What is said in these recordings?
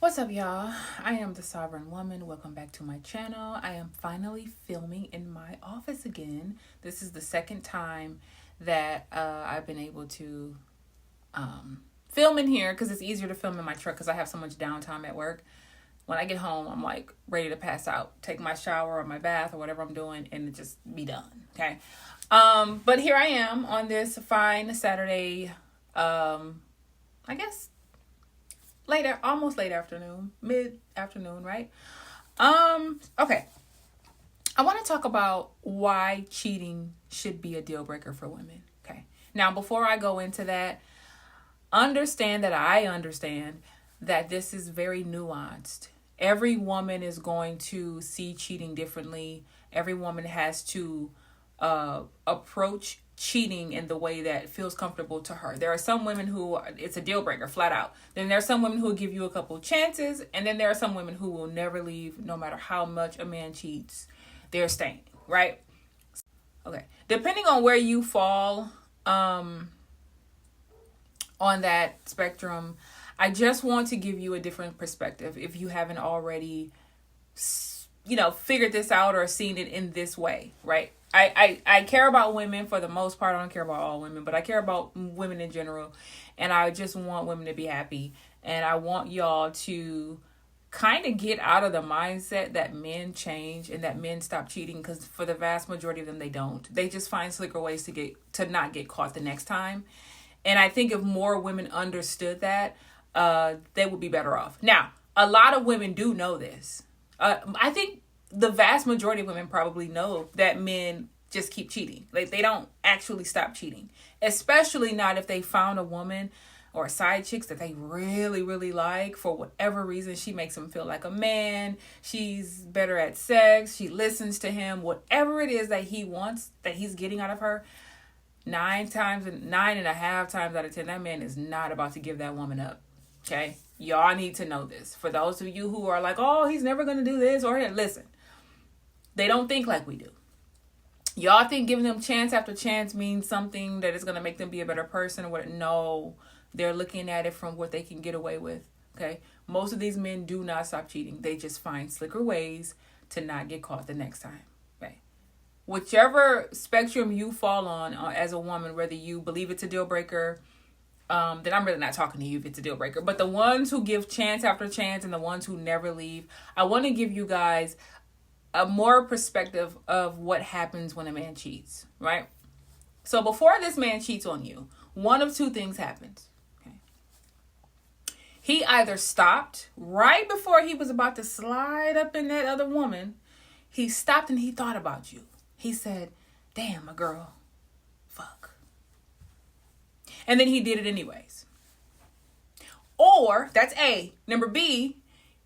What's up, y'all? I am the Sovereign Woman. Welcome back to my channel. I am finally filming in my office again. This is the second time that I've been able to film in here because it's easier to film in my truck because I have so much downtime at work. When I get home, I'm like ready to pass out, take my shower or my bath or whatever I'm doing, and just be done. Okay. But here I am on this fine Saturday. I guess later, almost late afternoon, mid afternoon, right? Okay. I want to talk about why cheating should be a deal breaker for women. Okay. Now, before I go into that, understand that this is very nuanced. Every woman is going to see cheating differently. Every woman has to approach cheating in the way that feels comfortable to her. There are some women who it's a deal breaker flat out. Then there are some women who will give you a couple chances, and then there are some women who will never leave no matter how much a man cheats. They're staying, right? Okay. Depending on where you fall on that spectrum, I just want to give you a different perspective if you haven't already figured this out or seen it in this way, right? I care about women for the most part. I don't care about all women, but I care about women in general. And I just want women to be happy. And I want y'all to kind of get out of the mindset that men change and that men stop cheating, because for the vast majority of them, they don't. They just find slicker ways to not get caught the next time. And I think if more women understood that, they would be better off. Now, a lot of women do know this. I think the vast majority of women probably know that men just keep cheating. Like, they don't actually stop cheating, especially not if they found a woman or a side chicks that they really, really like. For whatever reason, she makes them feel like a man. She's better at sex. She listens to him. Whatever it is that he wants, that he's getting out of her, 9.5 times out of 10, that man is not about to give that woman up. Okay? Y'all need to know this. For those of you who are like, oh, he's never going to do this or that, listen. They don't think like we do. Y'all think giving them chance after chance means something that is going to make them be a better person or what? No, they're looking at it from what they can get away with. Okay. Most of these men do not stop cheating. They just find slicker ways to not get caught the next time. Okay. Whichever spectrum you fall on as a woman, whether you believe it's a deal breaker, then I'm really not talking to you if it's a deal breaker. But the ones who give chance after chance and the ones who never leave, I want to give you guys a more perspective of what happens when a man cheats, right? So before this man cheats on you, one of two things happens. Okay. He either stopped right before he was about to slide up in that other woman. He stopped and he thought about you. He said, damn, a girl, fuck. And then he did it anyways. Or, that's A. Number B,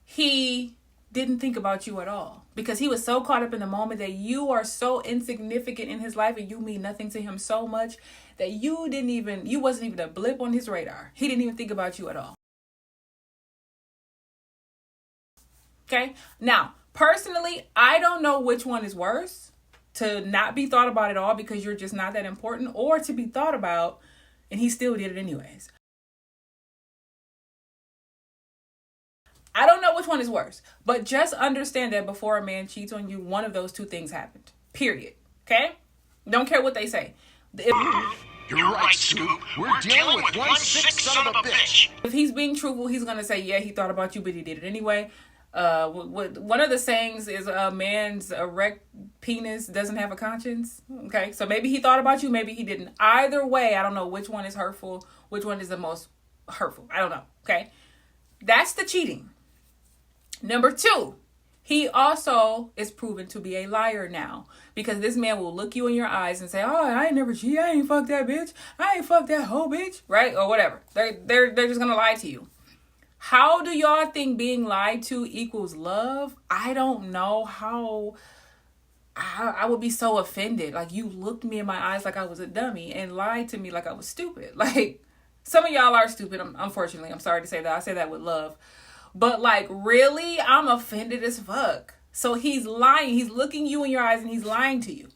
he didn't think about you at all, because he was so caught up in the moment that you are so insignificant in his life and you mean nothing to him so much that you wasn't even a blip on his radar. He didn't even think about you at all. Okay. Now, personally, I don't know which one is worse, to not be thought about at all because you're just not that important, or to be thought about and he still did it anyways. I don't know which one is worse, but just understand that before a man cheats on you, one of those two things happened. Period. Okay? Don't care what they say. You're right, Scoop. We're dealing with one sick son of a bitch. If he's being truthful, he's going to say, yeah, he thought about you, but he did it anyway. One of the sayings is a man's erect penis doesn't have a conscience. Okay? So maybe he thought about you, maybe he didn't. Either way, I don't know which one is hurtful, which one is the most hurtful. I don't know. Okay? That's the cheating. Number two, he also is proven to be a liar now, because this man will look you in your eyes and say, oh, I ain't never cheated. I ain't fucked that bitch. I ain't fucked that hoe bitch. Right? Or whatever. They're just going to lie to you. How do y'all think being lied to equals love? I don't know how. I would be so offended. Like, you looked me in my eyes like I was a dummy and lied to me like I was stupid. Like, some of y'all are stupid. Unfortunately, I'm sorry to say that. I say that with love. But like, really, I'm offended as fuck. So he's lying. He's looking you in your eyes and he's lying to you.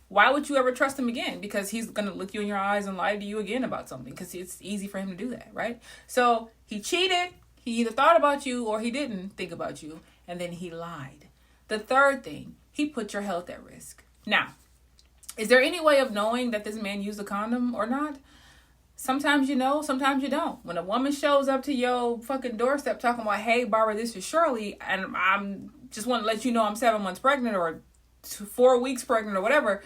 Why would you ever trust him again? Because he's going to look you in your eyes and lie to you again about something, because it's easy for him to do that, right? So he cheated. He either thought about you or he didn't think about you, and then he lied. The third thing, he put your health at risk. Now, is there any way of knowing that this man used a condom or not? Sometimes you know, sometimes you don't. When a woman shows up to your fucking doorstep talking about, hey, Barbara, this is Shirley, and I'm just want to let you know I'm 7 months pregnant or 4 weeks pregnant or whatever,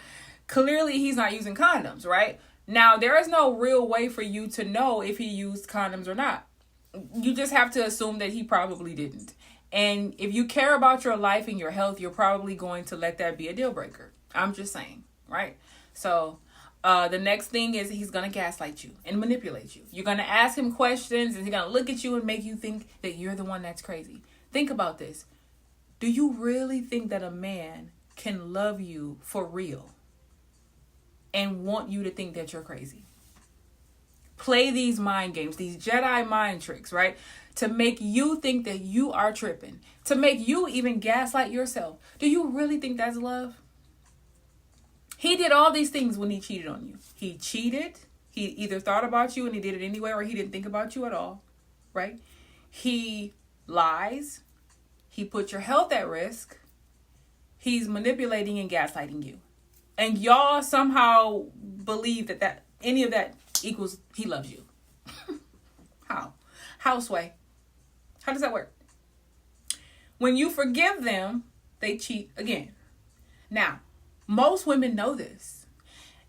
clearly he's not using condoms, right? Now, there is no real way for you to know if he used condoms or not. You just have to assume that he probably didn't. And if you care about your life and your health, you're probably going to let that be a deal breaker. I'm just saying, right? So the next thing is he's going to gaslight you and manipulate you. You're going to ask him questions and he's going to look at you and make you think that you're the one that's crazy. Think about this. Do you really think that a man can love you for real and want you to think that you're crazy? Play these mind games, these Jedi mind tricks, right? To make you think that you are tripping. To make you even gaslight yourself. Do you really think that's love? He did all these things when he cheated on you. He cheated. He either thought about you and he did it anyway, or he didn't think about you at all, right? He lies. He put your health at risk. He's manipulating and gaslighting you. And y'all somehow believe that any of that equals he loves you. How? How, Sway? How does that work? When you forgive them, they cheat again. Now, most women know this.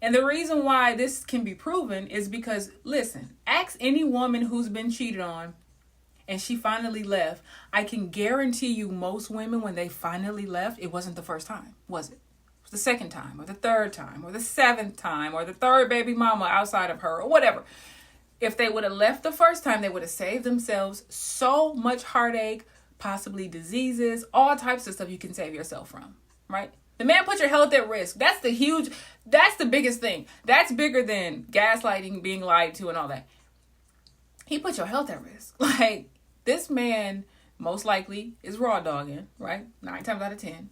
And the reason why this can be proven is because, listen, ask any woman who's been cheated on and she finally left. I can guarantee you most women, when they finally left, it wasn't the first time, was it? It was the second time or the third time or the seventh time or the third baby mama outside of her or whatever. If they would have left the first time, they would have saved themselves so much heartache, possibly diseases, all types of stuff you can save yourself from, right? The man put your health at risk. That's the biggest thing. That's bigger than gaslighting, being lied to, and all that. He put your health at risk. Like, this man most likely is raw dogging, right? 9 times out of 10.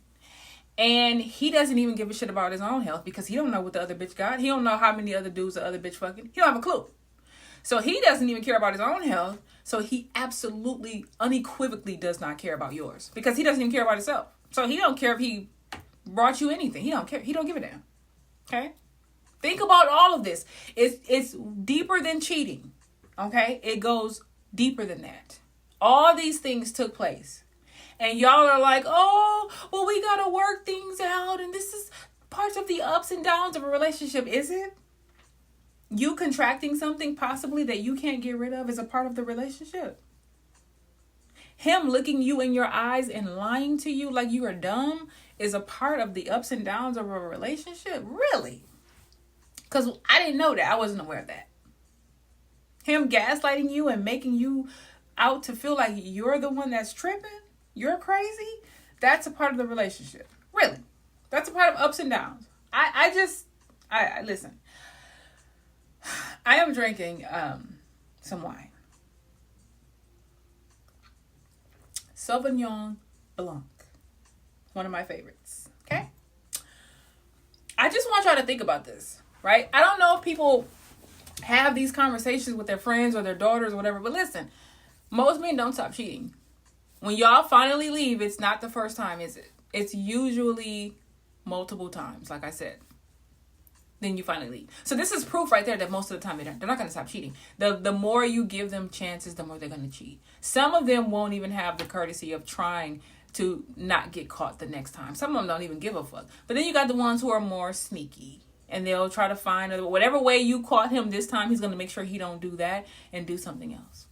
And he doesn't even give a shit about his own health because he don't know what the other bitch got. He don't know how many other dudes the other bitch fucking. He don't have a clue. So he doesn't even care about his own health. So he absolutely, unequivocally does not care about yours because he doesn't even care about himself. So he don't care if he brought you anything. He don't care. He don't give a damn. Okay? Think about all of this. It's deeper than cheating. Okay? It goes deeper than that. All these things took place. And y'all are like, oh, well, we got to work things out. And this is part of the ups and downs of a relationship. Is it? You contracting something possibly that you can't get rid of is a part of the relationship. Him looking you in your eyes and lying to you like you are dumb is a part of the ups and downs of a relationship. Really? Because I didn't know that. I wasn't aware of that. Him gaslighting you and making you out to feel like you're the one that's tripping, you're crazy, that's a part of the relationship. Really. That's a part of ups and downs. I listen. I am drinking some wine. Sauvignon Blanc. One of my favorites. Okay? I just want y'all to think about this, right? I don't know if people have these conversations with their friends or their daughters or whatever, but listen, most men don't stop cheating. When y'all finally leave, it's not the first time, is it? It's usually multiple times, like I said. Then you finally leave. So this is proof right there that most of the time they're not going to stop cheating. The more you give them chances, the more they're going to cheat. Some of them won't even have the courtesy of trying to not get caught the next time. Some of them don't even give a fuck. But then you got the ones who are more sneaky. And they'll try to find whatever way you caught him this time, he's going to make sure he don't do that and do something else.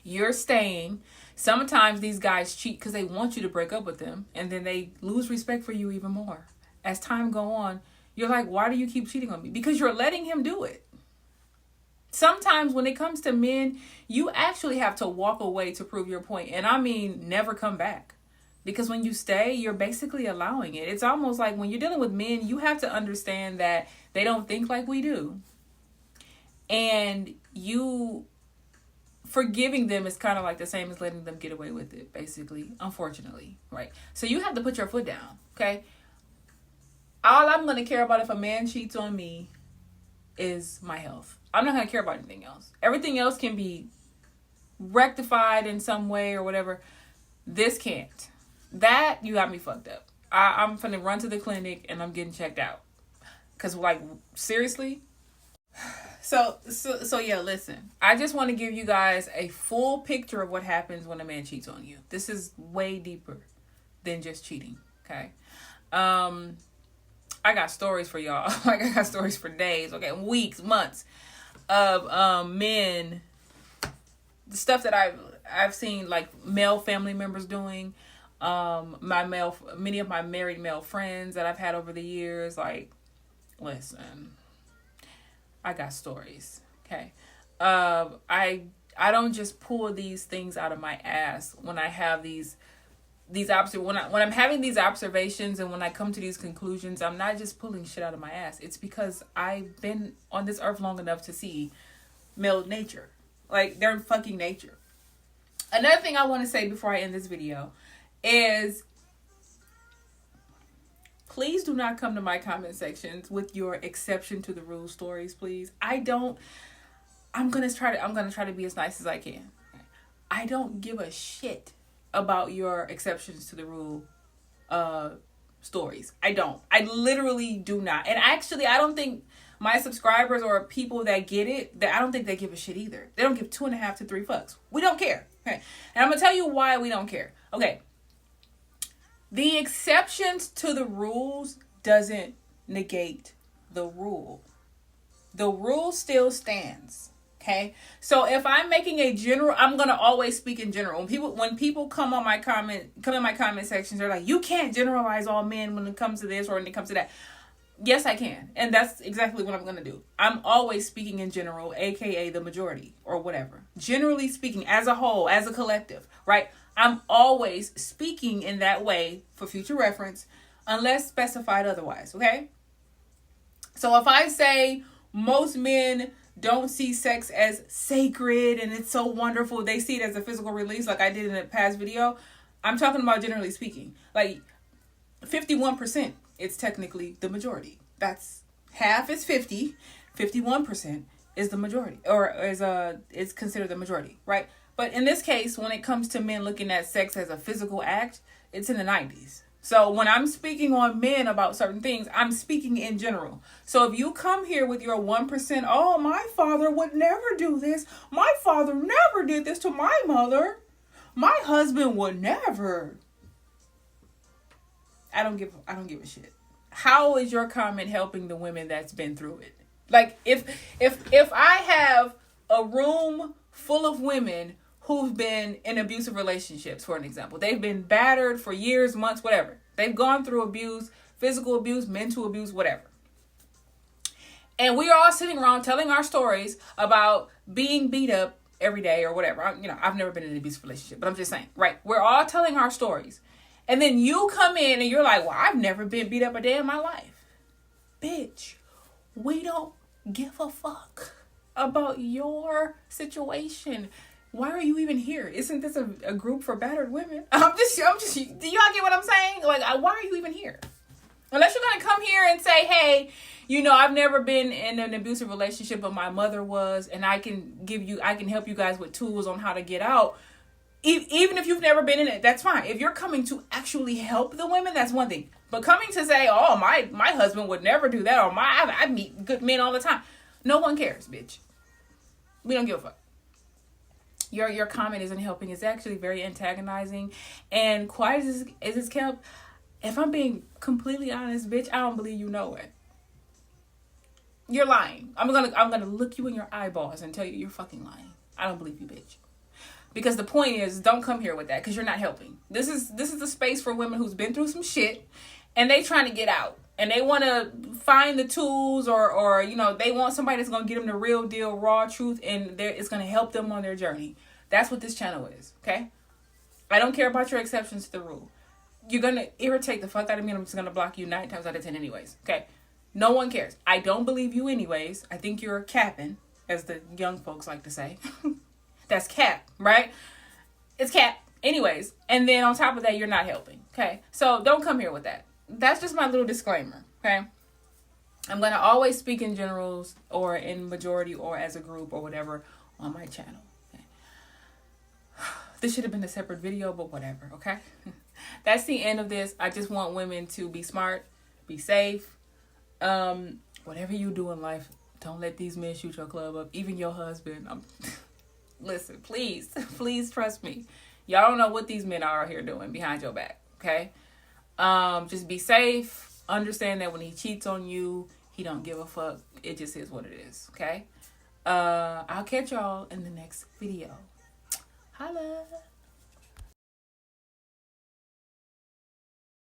You're staying. Sometimes these guys cheat because they want you to break up with them. And then they lose respect for you even more. As time go on, you're like, why do you keep cheating on me? Because you're letting him do it. Sometimes when it comes to men, you actually have to walk away to prove your point. And I mean, never come back. Because when you stay, you're basically allowing it. It's almost like when you're dealing with men, you have to understand that they don't think like we do. And you forgiving them is kind of like the same as letting them get away with it, basically, unfortunately, right? So you have to put your foot down, okay? All I'm going to care about if a man cheats on me is my health. I'm not going to care about anything else. Everything else can be rectified in some way or whatever. This can't. That, you got me fucked up. I'm finna run to the clinic and I'm getting checked out. Cause like, seriously? So yeah, listen. I just want to give you guys a full picture of what happens when a man cheats on you. This is way deeper than just cheating, okay? I got stories for y'all. Like, I got stories for days, okay? Weeks, months of men, the stuff that I've seen, like, male family members doing, many of my married male friends that I've had over the years. Like, listen, I got stories, okay? I don't just pull these things out of my ass when I have when I'm having these observations and when I come to these conclusions. I'm not just pulling shit out of my ass. It's because I've been on this earth long enough to see male nature. Like, their fucking nature. Another thing I want to say before I end this video is, please do not come to my comment sections with your exception to the rule stories, please. I'm gonna try to be as nice as I can. I don't give a shit about your exceptions to the rule stories. I literally do not. And actually, I don't think my subscribers or people that get it, I don't think they give a shit either. They don't give 2.5 to 3 fucks. We don't care. Okay. And I'm gonna tell you why we don't care. Okay. The exceptions to the rules doesn't negate the rule. The rule still stands. Okay. So if I'm making a general, I'm gonna always speak in general. When people come in my comment sections, they're like, you can't generalize all men when it comes to this or when it comes to that. Yes, I can. And that's exactly what I'm going to do. I'm always speaking in general, aka the majority or whatever. Generally speaking, as a whole, as a collective, right? I'm always speaking in that way for future reference, unless specified otherwise, okay? So if I say most men don't see sex as sacred and it's so wonderful, they see it as a physical release, like I did in a past video, I'm talking about generally speaking. Like 51%. It's technically the majority. That's half is 50, 51% is the majority, or is considered the majority, right? But in this case, when it comes to men looking at sex as a physical act, it's in the 90s. So when I'm speaking on men about certain things, I'm speaking in general. So if you come here with your 1%, oh, my father would never do this. My father never did this to my mother. My husband would never. I don't give a shit. How is your comment helping the women that's been through it? Like, if I have a room full of women who've been in abusive relationships, for an example, they've been battered for years, months, whatever. They've gone through abuse, physical abuse, mental abuse, whatever. And we are all sitting around telling our stories about being beat up every day or whatever. I've never been in an abusive relationship, but I'm just saying, right? We're all telling our stories. And then you come in and you're like, well, I've never been beat up a day in my life. Bitch, we don't give a fuck about your situation. Why are you even here? Isn't this a group for battered women? I'm just, do y'all get what I'm saying? Like, why are you even here? Unless you're going to come here and say, hey, I've never been in an abusive relationship, but my mother was, and I can help you guys with tools on how to get out. Even if you've never been in it, that's fine. If you're coming to actually help the women, that's one thing. But coming to say, oh, my husband would never do that, or I meet good men all the time. No one cares, bitch. We don't give a fuck. Your comment isn't helping. It's actually very antagonizing. And quiet as it's kept, if I'm being completely honest, bitch, I don't believe you know it. You're lying. I'm gonna look you in your eyeballs and tell you you're fucking lying. I don't believe you, bitch. Because the point is, don't come here with that, because you're not helping. This is the space for women who's been through some shit, and they trying to get out, and they want to find the tools, or they want somebody that's gonna get them the real deal, raw truth, and it's gonna help them on their journey. That's what this channel is. Okay, I don't care about your exceptions to the rule. You're gonna irritate the fuck out of me, and I'm just gonna block you 9 times out of 10 anyways. Okay, no one cares. I don't believe you anyways. I think you're capping, as the young folks like to say. That's cap, right? It's cap. Anyways, and then on top of that, you're not helping, okay? So don't come here with that. That's just my little disclaimer, okay? I'm going to always speak in generals or in majority or as a group or whatever on my channel, okay? This should have been a separate video, but whatever, okay? That's the end of this. I just want women to be smart, be safe. Whatever you do in life, don't let these men shoot your club up. Even your husband. Listen, please, please trust me. Y'all don't know what these men are out here doing behind your back, okay? Just be safe. Understand that when he cheats on you, he don't give a fuck. It just is what it is, okay? I'll catch y'all in the next video. Holla.